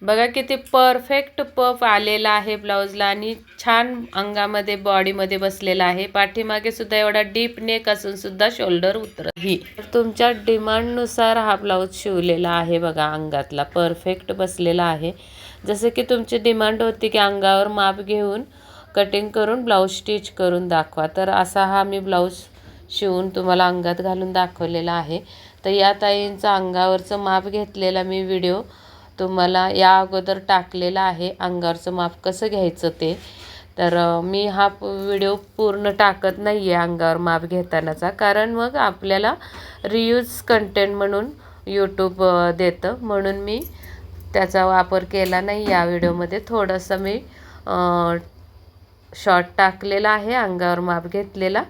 बघा किती perfect puff आलेला आहे ब्लाऊजला आणि छान अंगामध्ये बॉडीमध्ये बसलेला आहे। पाठीमागे सुद्धा एवढा डीप नेक असून सुद्धा शोल्डर उतरत नाही। तुमच्या डिमांडनुसार हा ब्लाऊज शिवलेला आहे। बघा अंगातला परफेक्ट बसलेला आहे। जसे की तुमची डिमांड होती की अंगावर माप घेऊन कटिंग करून ब्लाऊज स्टिच करून दाखवा, तर असा हा मी ब्लाऊज शिवून तुम्हाला अंगात घालून दाखवलेला आहे। तर या ताईंचा अंगावरचं माप घेतलेला मी व्हिडिओ तुम्हाला या अगोदर टाकलेला आहे, अंगावरचं माप कसं घ्यायचं ते। तर मी हा व्हिडिओ पूर्ण टाकत नाही आहे अंगावर माप घेतानाचा, कारण मग आपल्याला रियूज कंटेंट म्हणून यूट्यूब देतं, म्हणून मी त्याचा वापर केला नाही या व्हिडिओमध्ये। थोडंसं मी शॉर्ट टाकलेला आहे अंगावर माप घेतलेला,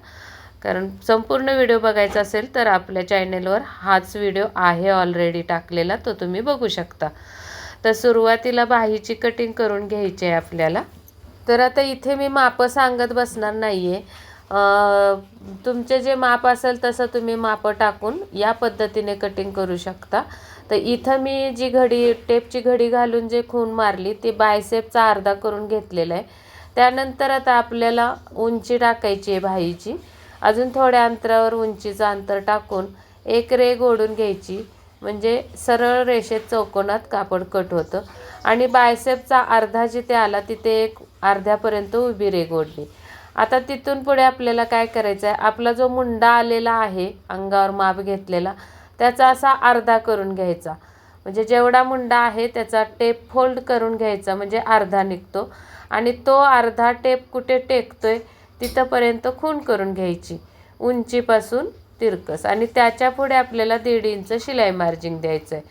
कारण संपूर्ण व्हिडिओ बघायचा असेल तर आपल्या चॅनलवर हाच व्हिडिओ आहे ऑलरेडी टाकलेला, तो तुम्ही बघू शकता। तर सुरुवातीला बाहीची कटिंग करून घ्यायची आहे आपल्याला। तर आता इथे मी माप सांगत बसणार नाही आहे, तुमचे जे माप असेल तसं तुम्ही माप टाकून या पद्धतीने कटिंग करू शकता। तर इथं मी जी घडी टेपची घडी घालून जे खून मारली ती बायसेपचा अर्धा करून घेतलेला आहे। त्यानंतर आता आपल्याला उंची टाकायची आहे बाहीची। अजून थोड्या अंतरावर उंचीचं अंतर टाकून एक रेघ ओढून घ्यायची, म्हणजे सरळ रेषेत चौकोनात कापड कट होतं। आणि बायसेपचा अर्धा जिथे आला तिथे एक अर्ध्यापर्यंत उभी रेघ ओढली। आता तिथून पुढे आपल्याला काय करायचं आहे, आपला जो मुंडा आलेला आहे अंगावर माप घेतलेला त्याचा असा अर्धा करून घ्यायचा, म्हणजे जेवढा मुंडा आहे त्याचा टेप फोल्ड करून घ्यायचा, म्हणजे अर्धा निघतो। आणि तो अर्धा टेप कुठे टेकतोय तिथंपर्यंत खून करून घ्यायची उंचीपासून तिरकस, आणि त्याच्या पुढे आपल्याला 1.5 इंच शिलाई मार्जिन द्यायचं आहे।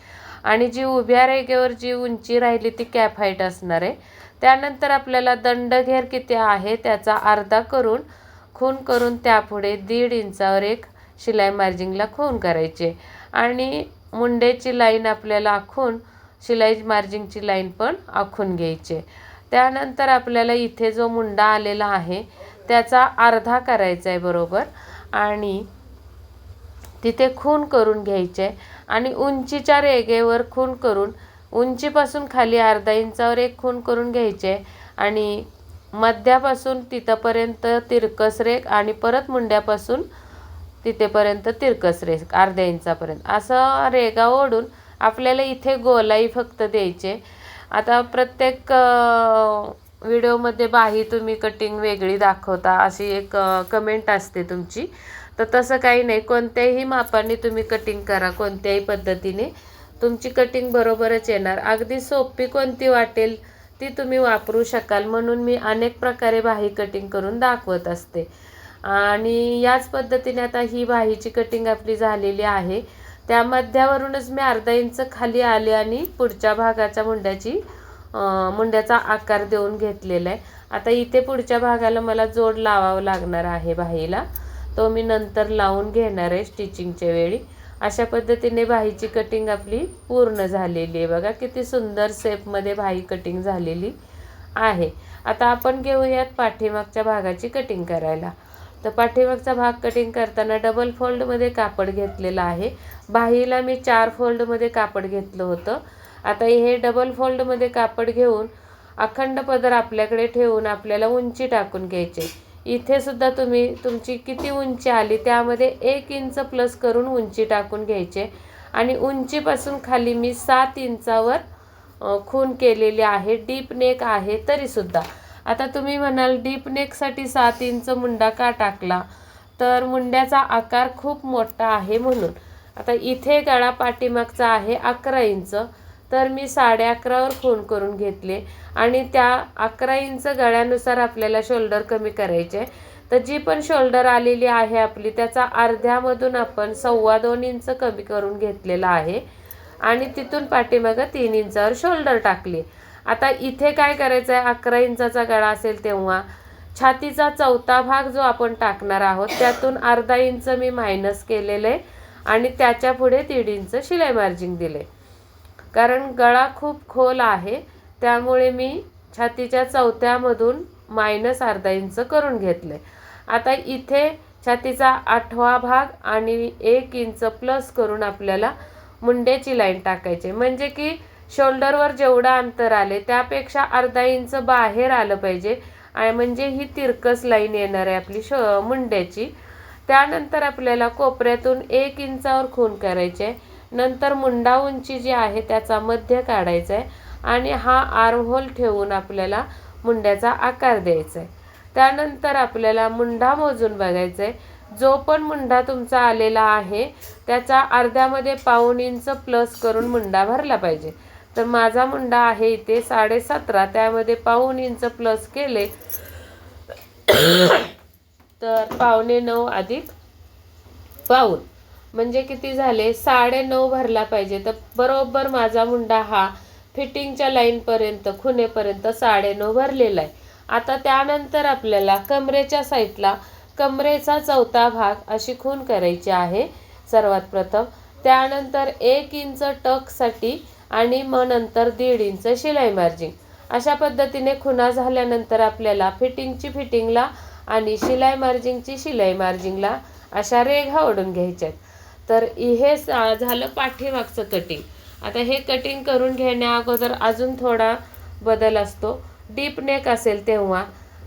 आणि जी उभ्या रेघेवर जी उंची राहिली ती कॅप हाईट असणार आहे। त्यानंतर आपल्याला दंडघेर किती आहे त्याचा अर्धा करून खून करून त्यापुढे 1.5 इंचावर एक शिलाई मार्जिनला खून करायचे, आणि मुंडेची लाईन आपल्याला आखून शिलाई मार्जिनची लाईन पण आखून घ्यायची। त्यानंतर आपल्याला इथे जो मुंडा आलेला आहे त्याचा अर्धा करायचा आहे बरोबर, आणि तिथे खून करून घ्यायचे। आणि उंचीच्या रेघेवर खून करून उंचीपासून खाली अर्धा इंचावर एक खून करून घ्यायचे, आणि मध्यापासून तिथपर्यंत तिरकस रेघ, आणि परत मुंड्यापासून तिथेपर्यंत तिरकस रेघ अर्ध्या इंचापर्यंत असं रेघा ओढून आपल्याला इथे गोलाई फक्त द्यायचे। आता प्रत्येक व्हिडिओमध्ये बाही तुम्ही कटिंग वेगळी दाखवता अशी एक कमेंट असते तुमची, तर तसं काही नाही, कोणत्याही मापाने तुम्ही कटिंग करा, कोणत्याही पद्धतीने तुमची कटिंग बरोबरच येणार। अगदी सोपी कोणती वाटेल ती तुम्ही वापरू शकाल, म्हणून मी अनेक प्रकारे बाही कटिंग करून दाखवत असते। आणि याच पद्धतीने आता ही बाहीची कटिंग आपली झालेली आहे। त्या मध्यावरूनच मी अर्धा इंच खाली आले आणि पुढच्या भागाच्या मुंड्याचा आकार देऊन घेतलेला आहे। आता इथे पुढच्या भागाला मला जोड लावावं लागणार आहे बाहीला, तो मी नंतर लावून घेणार आहे स्टिचिंगच्या वेळी। अशा पद्धतीने बाहीची कटिंग आपली पूर्ण झालेली आहे। बघा किती सुंदर शेपमध्ये बाही कटिंग झालेली आहे। आता आपण घेऊयात पाठीमागच्या भागाची कटिंग करायला। तर पाठीमागचा भाग कटिंग करताना डबल फोल्डमध्ये कापड घेतलेला आहे। बाहीला मी 4 फोल्डमध्ये कापड घेतलं होतं। आता हे डबल फोल्डमध्ये कापड घेऊन अखंड पदर आपल्याकडे ठेवून आपल्याला उंची टाकून घ्यायची। इथे सुद्धा तुम्ही तुमची किती उंची आली त्यामध्ये 1 इंच प्लस करून उंची टाकून घ्यायचे, आणि उंचीपासून खाली मी 7 इंचावर खून केलेली आहे। डीप नेक आहे तरीसुद्धा। आता तुम्ही म्हणाल डीप नेकसाठी 7 इंच मुंडा का टाकला, तर मुंड्याचा आकार खूप मोठा आहे म्हणून। आता इथे गळा पाठीमागचा आहे 11 इंच, तर मी 11.5वर खून करून घेतले, आणि त्या 11 इंच गळ्यानुसार आपल्याला शोल्डर कमी करायचे। तर जी पण शोल्डर आलेली आहे आपली त्याचा अर्ध्यामधून आपण 2.25 इंच कमी करून घेतलेला आहे, आणि तिथून पाठीमागं 3 इंचावर शोल्डर टाकले। आता इथे काय करायचं आहे, 11 इंचाचा गळा असेल तेव्हा छातीचा चौथा भाग जो आपण टाकणार आहोत त्यातून अर्धा इंच मी मायनस केलेलं आहे, आणि त्याच्या पुढे 1.5 इंच शिलाई मार्जिन दिले, कारण गळा खूप खोल आहे त्यामुळे मी छातीच्या चौथ्यामधून मायनस अर्धा इंच करून घेतले। आता इथे छातीचा 8वा भाग आणि 1 इंच प्लस करून आपल्याला मुंड्याची लाईन टाकायची, म्हणजे की शोल्डरवर जेवढं अंतर आले त्यापेक्षा अर्धा इंच बाहेर आलं पाहिजे, आणि म्हणजे ही तिरकस लाईन येणार आहे आपली मुंड्याची. त्यानंतर आपल्याला कोपऱ्यातून 1 इंचावर खूण करायची आहे. नंतर मुंडा उंची जी आहे त्याचा मध्य काढायचा आहे आणि हा आर्म होल ठेवून आपल्याला मुंड्याचा आकार द्यायचा आहे. त्यानंतर आपल्याला मुंडा मोजून बघायचा आहे. जो पण मुंडा तुमचा आलेला आहे त्याचा अर्ध्यामध्ये पाऊण इंच प्लस करून मुंडा भरला पाहिजे. तर माझा मुंडा आहे इथे 17.5, त्यामध्ये पाऊण इंच प्लस केले तर 8.25 अधिक पाऊण म्हणजे किती झाले, 9.5 भरला पाहिजे. तर बरोबर माझा मुंडा हा फिटिंगच्या लाईनपर्यंत खुणेपर्यंत 9.5 भरलेला आहे. आता त्यानंतर आपल्याला कमरेच्या साईडला कमरेचा चौथा भाग अशी खूण करायची आहे सर्वात प्रथम. त्यानंतर 1 इंच टक्ससाठी आणि मग नंतर 1.5 इंच शिलाई मार्जिन. अशा पद्धतीने खुणा झाल्यानंतर आपल्याला फिटिंगला आणि शिलाई मार्जिनला अशा रेघा ओढून घ्यायच्या आहेत. तर हे झालं पाठीमागचं कटिंग. आता हे कटिंग करून घेण्या अगोदर अजून थोडा बदल असतो. डीप नेक असेल तेव्हा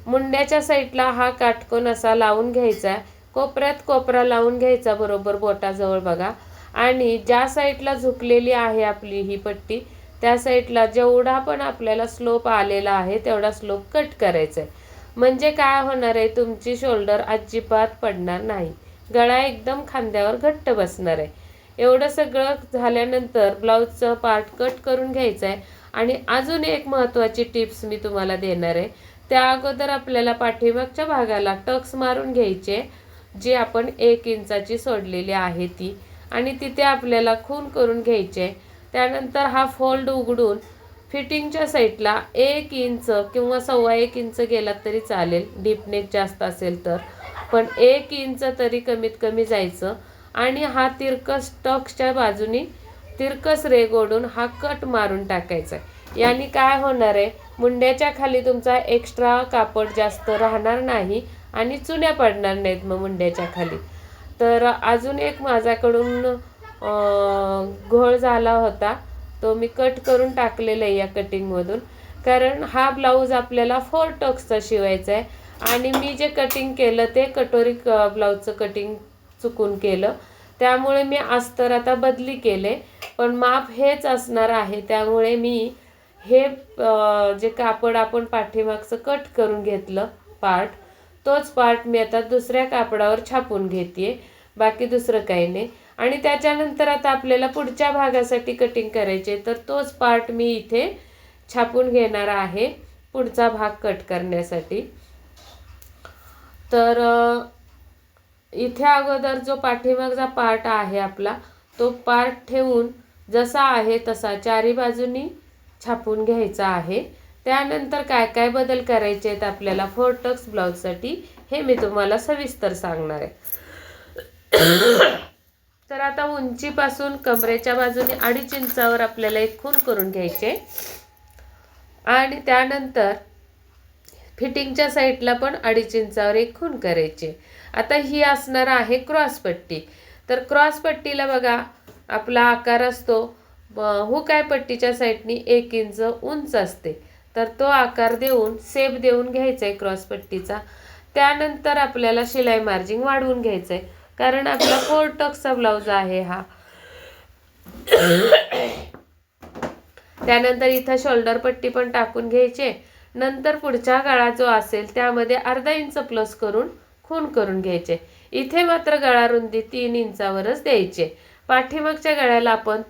मुंड्याच्या साईडला हा काटकोन असा लावून घ्यायचा, कोपऱ्यात कोपरा लावून घ्यायचा बरोबर बोटाजवळ बघा, आणि ज्या साईडला झुकलेली आहे आपली ही पट्टी त्या साईडला जेवढा पण आपल्याला स्लोप आलेला आहे तेवढा स्लोप कट करायचा आहे. म्हणजे काय होणार आहे, तुमची शोल्डर अजिबात पडणार नाही, गळा एकदम खांद्यावर घट्ट बसणार आहे. एवढं सगळं झाल्यानंतर ब्लाऊजचं पार्ट कट करून घ्यायचं आहे. आणि अजून एक महत्त्वाची टिप्स मी तुम्हाला देणार आहे. त्या अगोदर आपल्याला पाठीमागच्या भागाला टक्स मारून घ्यायचे, जी आपण 1 इंचाची सोडलेली आहे ती, आणि तिथे आपल्याला खूण करून घ्यायचे. त्यानंतर हा फोल्ड उघडून फिटिंगच्या साईडला 1 इंच किंवा 1.25 इंच गेला तरी चालेल, डीप नेक जास्त असेल तर, पण 1 इंच तरी कमीत कमी जायचं. आणि हा तिरकस टक्सच्या बाजूनी तिरकस रेघ ओढून हा कट मारून टाकायचा. याने काय होणार आहे, मुंड्याच्या खाली तुमचा एक्स्ट्रा कापड जास्त राहणार नाही आणि चुन्या पडणार नाहीत मग मुंड्याच्या खाली. तर अजून एक माझ्याकडून घोळ झाला होता, तो मी कट करून टाकलेला आहे या कटिंगमधून, कारण हा ब्लाऊज आपल्याला 4 टक्सचा शिवायचा आहे आणि मी जे कटिंग केलं ते कटोरी ब्लाऊजचं कटिंग चुकून केलं. त्यामुळे मी अस्तर आता बदली केले, पण माप हेच असणार आहे. त्यामुळे मी हे जे कापड आपण पाठीमागचं कट करून घेतलं पार्ट, तोच पार्ट मी आता दुसऱ्या कापडावर छापून घेते, बाकी दुसरं काही नाही. आणि त्याच्यानंतर आता आपल्याला पुढच्या भागासाठी कटिंग करायचे, तर तोच पार्ट मी इथे छापून घेणार आहे पुढचा भाग कट करण्यासाठी. तर इथे अगोदर जो पाठीमागचा पार्ट आहे आपला, तो पार्ट ठेवून जसा आहे तसा चारी बाजूनी छापून घ्यायचा आहे. त्यानंतर काय काय बदल करायचे आहेत आपल्याला 4 टक्स ब्लाऊजसाठी हे मी तुम्हाला सविस्तर सांगणार आहे. तर आता उंचीपासून कमरेच्या बाजूने 2.5 इंचावर आपल्याला एक खूण करून घ्यायचे आणि त्यानंतर फिटिंगच्या साईडला पण 2.5 इंचावर एक खूण करायचे. आता ही असणार आहे क्रॉस पट्टी. तर क्रॉस पट्टीला बघा आपला आकार असतो, हुकाय पट्टीच्या साईडनी 1 इंच उंच असते, तर तो आकार देऊन सेप देऊन घ्यायचा आहे क्रॉस पट्टीचा. त्यानंतर आपल्याला शिलाई मार्जिन वाढवून घ्यायचं आहे, कारण आपला 4 टक्सचा ब्लाऊज आहे हा. त्यानंतर इथं शोल्डर पट्टी पण टाकून घ्यायचे. नंतर पुढचा गळा जो असेल त्यामध्ये अर्धा इंच प्लस करून खूण करून घ्यायचे. इथे मात्र गळा रुंदी 3 इंचावरच द्यायचे. पाठीमागच्या गळ्याला आपण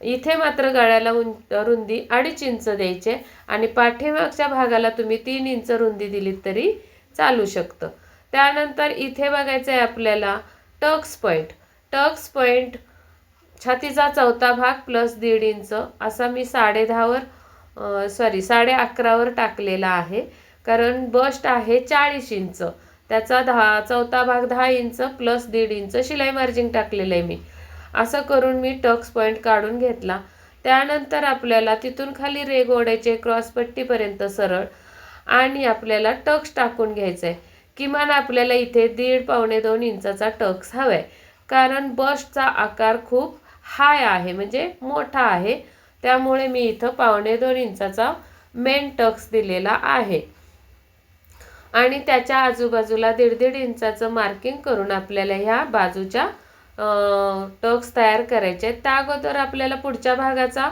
इथे मात्र गळ्याला रुंदी 2.5 इंच द्यायचे आणि पाठीमागच्या भागाला तुम्ही 3 इंच रुंदी दिलीत तरी चालू शकतं. त्यानंतर इथे बघायचं आहे आपल्याला टक्स पॉईंट छातीचा चौथा भाग प्लस 1.5 इंच असा मी 11.5वर टाकलेला आहे, कारण बस्ट आहे 40 इंच, त्याचा चौथा भाग 10 इंच प्लस 1.5 इंच शिलाई मार्जिन टाकलेलं आहे मी. असं करून मी टक्स पॉईंट काढून घेतला. त्यानंतर आपल्याला तिथून खाली रेघ ओढायचे क्रॉसपट्टीपर्यंत सरळ, आणि आपल्याला टक्स टाकून घ्यायचं आहे. किमान आपल्याला इथे 1.5-2 इंचाचा टक्स हवा आहे, कारण बस्टचा आकार खूप हाय आहे, म्हणजे मोठा आहे. त्यामुळे मी इथं 1.25 इंचाचा मेन टक्स दिलेला आहे आणि त्याच्या आजूबाजूला 1.5 इंचाचं मार्किंग करून आपल्याला ह्या बाजूच्या टक्स तयार करायचे आहेत। त्या अगोदर आपल्याला पुढच्या भागाचा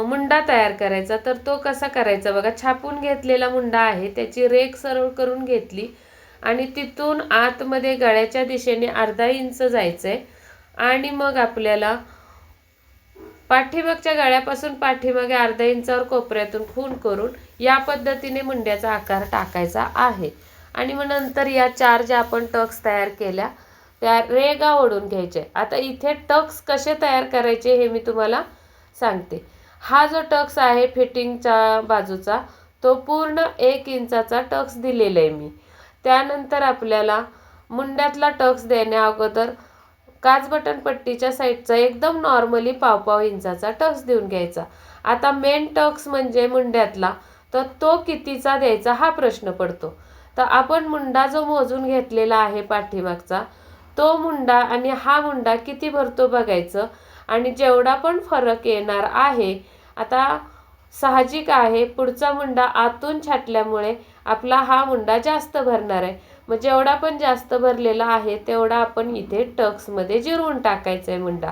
मुंडा तयार करायचा। तर तो कसा करायचा बघा, छापून घेतलेला मुंडा आहे, त्याची रेघ सरळ करून घेतली आणि तिथून आतमध्ये गळ्याच्या दिशेने अर्धा इंच जायचंय आणि मग आपल्याला पाठीमागच्या गळ्यापासून पाठीमागे अर्धा इंचावर कोपऱ्यातून खूण करून या पद्धतीने मुंड्याचा आकार टाकायचा आहे। आणि मग नंतर या 4 ज्या आपण टक्स तयार केल्या त्या रेघा ओढून घ्यायचे। आता इथे टक्स कसे तयार करायचे हे मी तुम्हाला सांगते। हा जो टक्स आहे फिटिंगच्या बाजूचा तो पूर्ण 1 इंचाचा टक्स दिलेला आहे मी। त्यानंतर आपल्याला मुंड्यातला टक्स देण्या अगोदर काच बटन पट्टीच्या साईडचा एकदम नॉर्मली 1.5 इंचाचा टक्स देऊन घ्यायचा। आता मेन टक्स म्हणजे मुंड्यातला, तर तो कितीचा द्यायचा हा प्रश्न पडतो। तर आपण मुंडा जो मोजून घेतलेला आहे पाठीमागचा तो मुंडा आणि हा मुंडा किती भरतो बघायचं आणि जेवढा पण फरक येणार आहे, आता साहजिक आहे पुढचा मुंडा आतून छाटल्यामुळे आपला हा मुंडा जास्त भरणार आहे। मग जेवढा पण जास्त भरलेला आहे तेवढा आपण इथे टक्समध्ये जिरवून टाकायचा आहे मुंडा।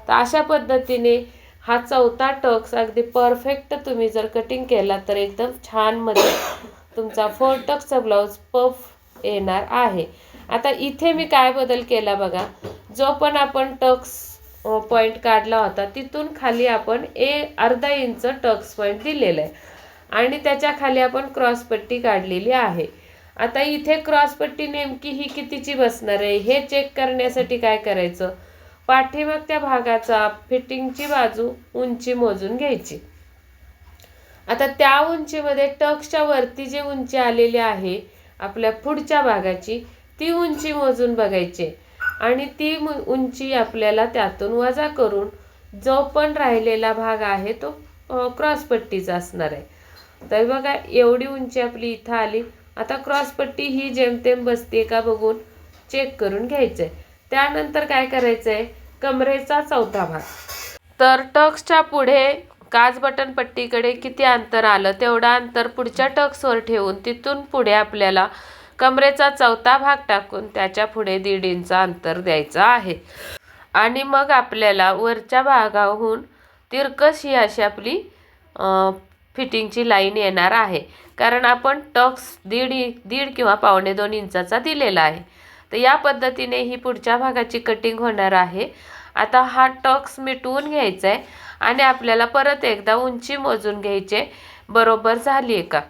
तर अशा पद्धतीने हा चौथा टक्स अगदी परफेक्ट तुम्ही जर कटिंग केला तर एकदम छान मध्ये तुमचा 4 टक्सचा ब्लाउज पफ येणार आहे। आता इथे मी काय बदल केला बघा, जो पण आपण टक्स पॉइंट काढला होता तिथून खाली आपण अर्धा इंच टक्स पॉइंट दिलेला आहे आणि त्याच्या खाली आपण क्रॉस पट्टी काढलेली आहे। आता इथे क्रॉस पट्टी नेमकी ही कितीची बसणार आहे हे चेक करण्यासाठी काय करायचं, पाठीमागच्या भागाचा फिटिंगची बाजू उंची मोजून घ्यायची। आता त्या उंचीमध्ये टक्सच्या वरती जी उंची आलेली आहे आपल्या पुढच्या भागाची ती उंची मोजून बघायची आणि ती उंची आपल्याला त्यातून वजा करून जो पण राहिलेला भाग आहे तो क्रॉस पट्टीचा असणार आहे। तर बघा एवढी उंची आपली इथं आली। आता क्रॉस पट्टी ही जेमतेम बसते का बघून चेक करून घ्यायचंय। त्यानंतर काय करायचंय, कमरेचा चौथा भाग, तर टक्सच्या पुढे काच बटन पट्टीकडे किती अंतर आलं तेवढा अंतर पुढच्या टक्सवर ठेवून तिथून पुढे आपल्याला कमरेचा चौथा भाग टाकून त्याच्या पुढे 1.5 इंच अंतर द्यायचं आहे आणि मग आपल्याला वरच्या भागाहून तिरकस ही अशी आपली फिटिंगची लाईन येणार आहे, कारण आपण टक्स दीड किंवा 1.25 इंचाचा दिलेला आहे। तर या पद्धतीने ही पुढच्या भागाची कटिंग होणार आहे। आता हा टक्स मिटवून घ्यायचा आहे आणि आपल्याला परत एकदा उंची मोजून घ्यायचे बरोबर झाली आहे का।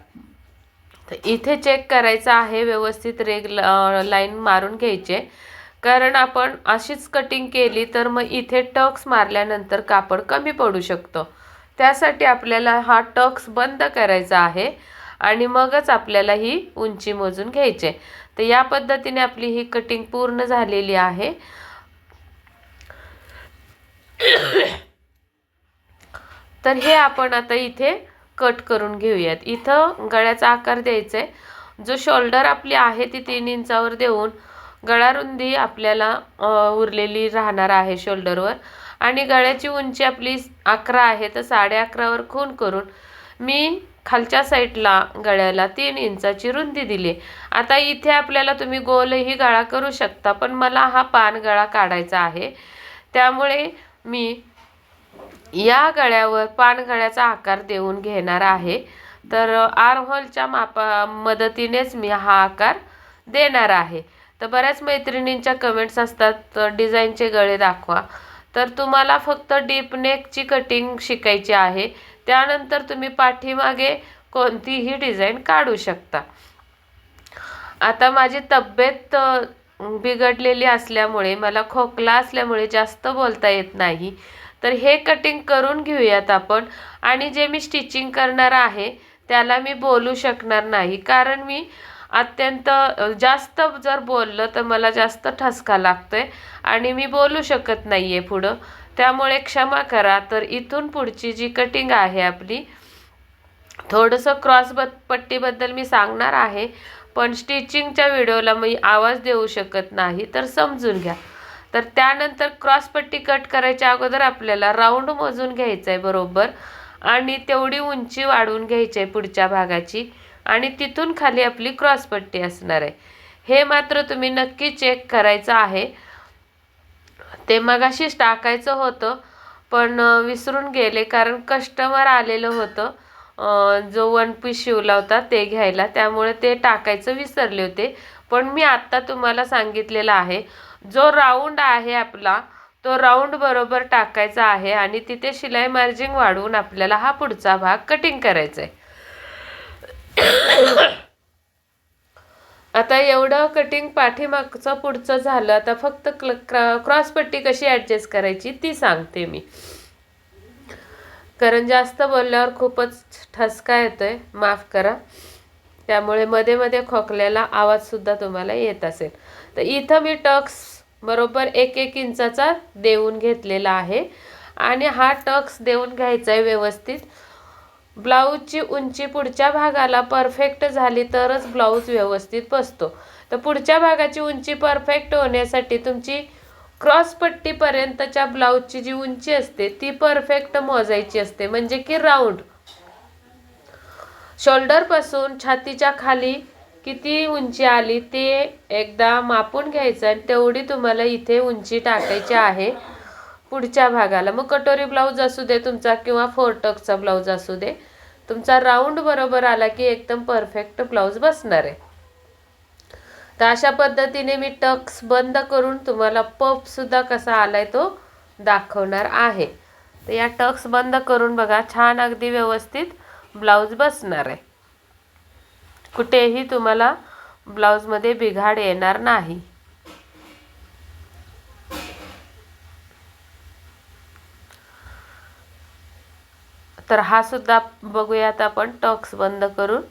तर इथे चेक करायचं आहे, व्यवस्थित लाईन मारून घ्यायचे, कारण आपण अशीच कटिंग केली तर मग इथे टक्स मारल्यानंतर कापड कमी पडू शकतो। त्यासाठी आपल्याला हा टक्स बंद करायचा आहे आणि मगच आपल्याला ही उंची मोजून घ्यायची। तर या पद्धतीने आपली ही कटिंग पूर्ण झालेली आहे। तर हे आपण आता इथे कट करून घेऊयात। इथं गळ्याचा आकार द्यायचा आहे, जो शोल्डर आपली आहे ती 3 इंचावर देऊन गळा रुंदी आपल्याला उरलेली राहणार आहे शोल्डरवर आणि गळ्याची उंची आपली 11 आहे, तर 11.5 वर खूण करून मी खालच्या साईडला गळ्याला 3 इंचाची रुंदी दिली। आता इथे आपल्याला तुम्ही गोलही गळा करू शकता, पण मला हा पान गळा काढायचा आहे त्यामुळे मी या गळ्यावर पान गळ्याचा आकार देऊन घेणार आहे। तर आर्महोलच्या मदतीनेच मी हा आकार देणार आहे। तर बऱ्याच मैत्रिणींच्या कमेंट्स असतात डिझाईनचे गळे दाखवा, तर तुम्हाला फक्त डीप नेकची कटिंग शिकायची आहे, त्यानंतर तुम्ही पाठीमागे कोणतीही डिझाईन काढू शकता। आता माझी तब्येत बिघडलेली असल्यामुळे मला खोकला असल्यामुळे जास्त बोलता येत नाही, तर हे कटिंग करून घेऊयात आपण। आणि जे मी स्टिचिंग करणार आहे त्याला मी बोलू शकणार नाही, कारण मी अत्यंत जास्त जर बोललं तर मला जास्त ठसका लागतोय आणि मी बोलू शकत नाहीये पुढं, त्यामुळे क्षमा करा। तर इथून पुढची जी कटिंग आहे आपली, थोडंसं क्रॉस पट्टीबद्दल मी सांगणार आहे, पण स्टिचिंगच्या व्हिडिओला मी आवाज देऊ शकत नाही, तर समजून घ्या। तर त्यानंतर क्रॉसपट्टी कट करायच्या अगोदर आपल्याला राऊंड मोजून घ्यायचं आहे बरोबर, आणि तेवढी उंची वाढवून घ्यायची आहे पुढच्या भागाची, आणि तिथून खाली आपली क्रॉसपट्टी असणार आहे. हे मात्र तुम्ही नक्की चेक करायचं आहे. ते मगाशीच टाकायचं होतं पण विसरून गेले, कारण कस्टमर आलेलं होतं जो वन पीस शिवला होता ते घ्यायला, त्यामुळे ते टाकायचं विसरले होते. पण मी आत्ता तुम्हाला सांगितलेलं आहे, जो राऊंड आहे आपला तो राऊंड बरोबर टाकायचा आहे आणि तिथे शिलाई मार्जिन वाढवून आपल्याला हा पुढचा भाग कटिंग करायचा आहे. आता एवढं कटिंग पाठीमागचं पुढचं झालं. आता फक्त क्रॉसपट्टी कशी ॲडजस्ट करायची ती सांगते मी, कारण जास्त बोलल्यावर खूपच ठसका येतोय, माफ करा. त्यामुळे मध्ये मध्ये खोकल्याला आवाजसुद्धा तुम्हाला येत असेल. तर इथं मी टक्स बरोबर 1-1 इंचाचा देऊन घेतलेला आहे आणि हा टक्स देऊन घ्यायचा आहे व्यवस्थित. ब्लाऊजची उंची पुढच्या भागाला परफेक्ट झाली तरच ब्लाऊज व्यवस्थित बसतो. तर पुढच्या भागाची उंची परफेक्ट होण्यासाठी तुमची क्रॉसपट्टीपर्यंतच्या ब्लाऊजची जी उंची असते ती परफेक्ट मोजायची असते, म्हणजे की राऊंड. शोल्डरपासून छातीच्या खाली किती उंची आली ते एकदा मापून घ्यायचं आणि तेवढी तुम्हाला इथे उंची टाकायची आहे पुढच्या भागाला. मग कटोरी ब्लाऊज असू दे तुमचा किंवा 4 टक्सचा ब्लाऊज असू दे, तुमचा राऊंड बरोबर आला की एकदम परफेक्ट ब्लाऊज बसणार आहे. तर अशा पद्धतीने मी टक्स बंद करून तुम्हाला पफ सुद्धा कसा आलाय तो दाखवणार आहे. तर या टक्स बंद करून बघा, छान अगदी व्यवस्थित ब्लाऊज बसणार आहे. कुठेही तुम्हाला ब्लाऊजमध्ये बिघाड येणार नाही. तर हा सुद्धा बघूयात आपण टक्स बंद करून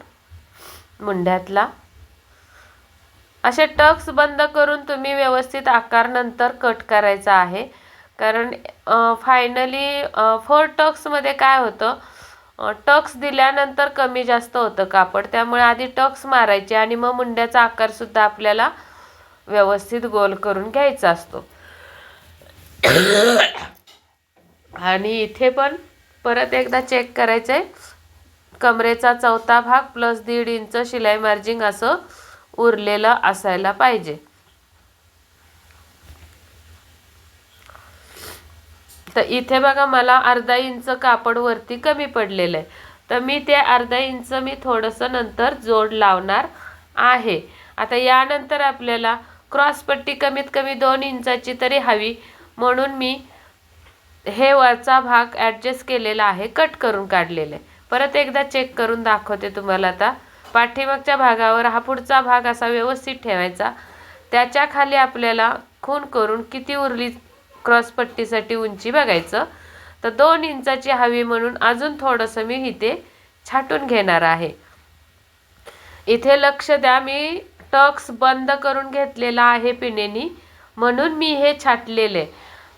मुंड्यातला. असे टक्स बंद करून तुम्ही व्यवस्थित आकार नंतर कट करायचा आहे, कारण फायनली 4 टक्समध्ये काय होतं, टक्स दिल्यानंतर कमी जास्त होतं कापड, त्यामुळे आधी टक्स मारायचे आणि मग मुंड्याचा आकार सुद्धा आपल्याला व्यवस्थित गोल करून घ्यायचा असतो. आणि इथे पण परत एकदा चेक करायचं आहे, कमरेचा चौथा भाग प्लस 1.5 इंच शिलाई मार्जिन असं उरलेलं असायला पाहिजे. तर इथे बघा मला अर्धा इंच कापड वरती कमी पडलेलं आहे, तर मी ते अर्धा इंच मी थोडंसं नंतर जोड लावणार आहे. आता यानंतर आपल्याला क्रॉसपट्टी कमीत कमी 2 इंचाची तरी हवी, म्हणून मी हे वरचा भाग ॲडजस्ट केलेला आहे, कट करून काढलेलं आहे. परत एकदा चेक करून दाखवते तुम्हाला. आता पाठीमागच्या भागावर हा पुढचा भाग असा व्यवस्थित ठेवायचा, त्याच्या खाली आपल्याला खूण करून किती उरली क्रॉसपट्टीसाठी उंची बघायचं. तर 2 इंचाची हवी म्हणून अजून थोडंसं मी इथे छाटून घेणार आहे. इथे लक्ष द्या, मी टक्स बंद करून घेतलेला आहे पिनेनी, म्हणून मी हे छाटलेले.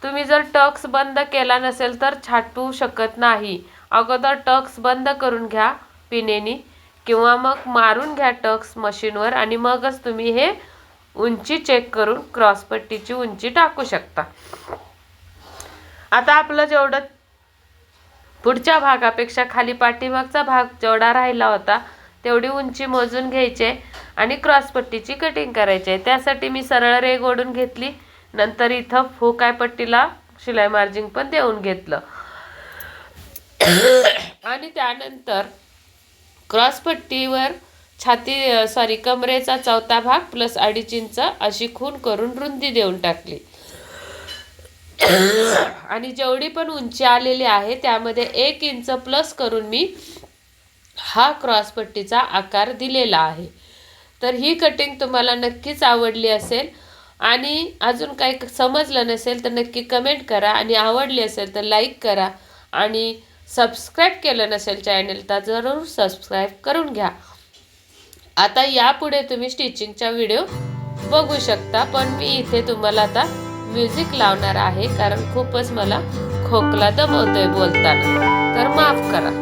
तुम्ही जर टक्स बंद केला नसेल तर छाटू शकत नाही. अगोदर टक्स बंद करून घ्या पिनेनी किंवा मग मारून घ्या टक्स मशीनवर आणि मगच तुम्ही हे उंची चेक करून क्रॉसपट्टीची उंची टाकू शकता. आता आपलं जेवढं पुढच्या भागापेक्षा खाली पाठीमागचा भाग जेवढा राहिला होता तेवढी उंची मोजून घ्यायची आणि क्रॉसपट्टीची कटिंग करायची आहे. त्यासाठी मी सरळ रेघ ओढून घेतली, नंतर इथं फुकाय पट्टीला शिलाई मार्जिन पण देऊन घेतलं आणि त्यानंतर क्रॉसपट्टीवर कमरेचा चौथा भाग प्लस 2.5 इंच अशी खूण करून रुंदी देऊन टाकली. आणि जेवढी पण उंची आलेली आहे त्यामध्ये 1 इंच प्लस करून मी हा क्रॉसपट्टीचा आकार दिलेला आहे. तर ही कटिंग तुम्हाला नक्कीच आवडली असेल आणि अजून काही समजलं नसेल तर नक्की कमेंट करा आणि आवडली असेल तर लाईक करा आणि सबस्क्राईब केलं नसेल चॅनल तर जरूर सबस्क्राईब करून घ्या. आता यापुढे तुम्ही स्टिचिंगचा व्हिडिओ बघू शकता, पण मी इथे तुम्हाला आता म्युझिक लावणार आहे कारण खूपच मला खोकला दमवतोय बोलताना, तर माफ करा.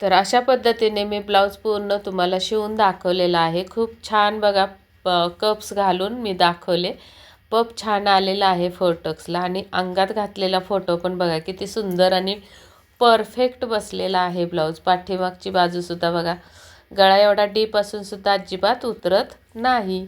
तर अशा पद्धतीने मी ब्लाऊज पूर्ण तुम्हाला शिवून दाखवलेला आहे. खूप छान बघा कप्स घालून मी दाखवले. पप छान आलेला आहे फोटक्सला आणि अंगात घातलेला फोटो पण बघा किती सुंदर आणि परफेक्ट बसलेला आहे ब्लाऊज. पाठीमागची बाजूसुद्धा बघा गळा एवढा डीप असून सुद्धा अजिबात उतरत नाही.